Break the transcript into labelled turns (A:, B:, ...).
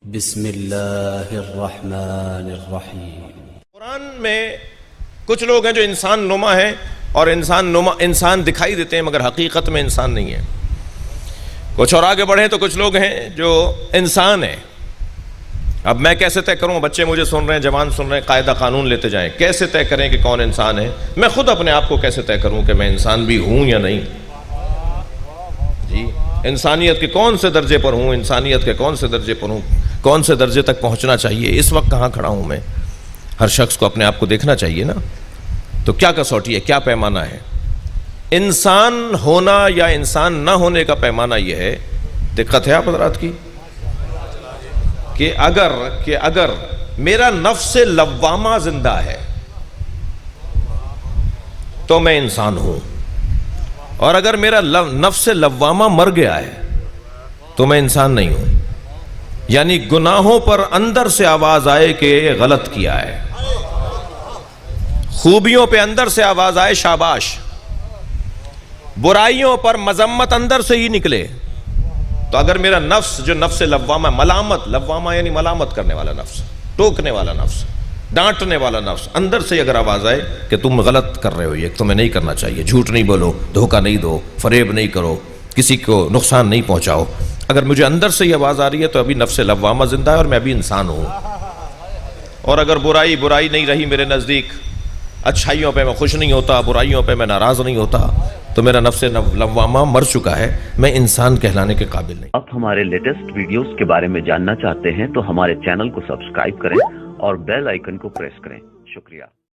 A: بسم اللہ الرحمن الرحیم۔
B: قرآن میں کچھ لوگ ہیں جو انسان نما ہیں اور انسان دکھائی دیتے ہیں مگر حقیقت میں انسان نہیں ہے۔ کچھ اور آگے بڑھیں تو کچھ لوگ ہیں جو انسان ہیں۔ اب میں کیسے طے کروں؟ بچے مجھے سن رہے ہیں، جوان سن رہے ہیں، قاعدہ قانون لیتے جائیں، کیسے طے کریں کہ کون انسان ہے؟ میں خود اپنے آپ کو کیسے طے کروں کہ میں انسان بھی ہوں یا نہیں؟ جی، انسانیت کے کون سے درجے پر ہوں، انسانیت کے کون سے درجے پر ہوں، کون سے درجے تک پہنچنا چاہیے؟ اس وقت کہاں کھڑا ہوں میں؟ ہر شخص کو اپنے آپ کو دیکھنا چاہیے نا۔ تو کیا کسوٹی ہے، کیا پیمانہ ہے؟ انسان ہونا یا انسان نہ ہونے کا پیمانہ یہ ہے، دقت ہے آپ حضرات کی، کہ اگر میرا نفس لوامہ زندہ ہے تو میں انسان ہوں، اور اگر میرا نفس لوامہ مر گیا ہے تو میں انسان نہیں ہوں۔ یعنی گناہوں پر اندر سے آواز آئے کہ غلط کیا ہے، خوبیوں پہ اندر سے آواز آئے شاباش، برائیوں پر مذمت اندر سے ہی نکلے، تو اگر میرا نفس جو نفس لوامہ، لوامہ یعنی ملامت کرنے والا نفس، ٹوکنے والا نفس، ڈانٹنے والا نفس، اندر سے اگر آواز آئے کہ تم غلط کر رہے ہو، یہ تمہیں نہیں کرنا چاہیے، جھوٹ نہیں بولو، دھوکہ نہیں دو، فریب نہیں کرو، کسی کو نقصان نہیں پہنچاؤ، اگر مجھے اندر سے یہ آواز آ رہی ہے تو ابھی نفس لوامہ زندہ ہے اور میں ابھی انسان ہوں۔ اور اگر برائی نہیں رہی میرے نزدیک، اچھائیوں پہ میں خوش نہیں ہوتا، برائیوں پہ میں ناراض نہیں ہوتا، تو میرا نفس لوامہ مر چکا ہے، میں انسان کہلانے کے قابل نہیں۔
C: آپ ہمارے لیٹسٹ ویڈیوز کے بارے میں جاننا چاہتے ہیں تو ہمارے چینل کو سبسکرائب کریں اور بیل آئیکن کو پریس کریں۔ شکریہ۔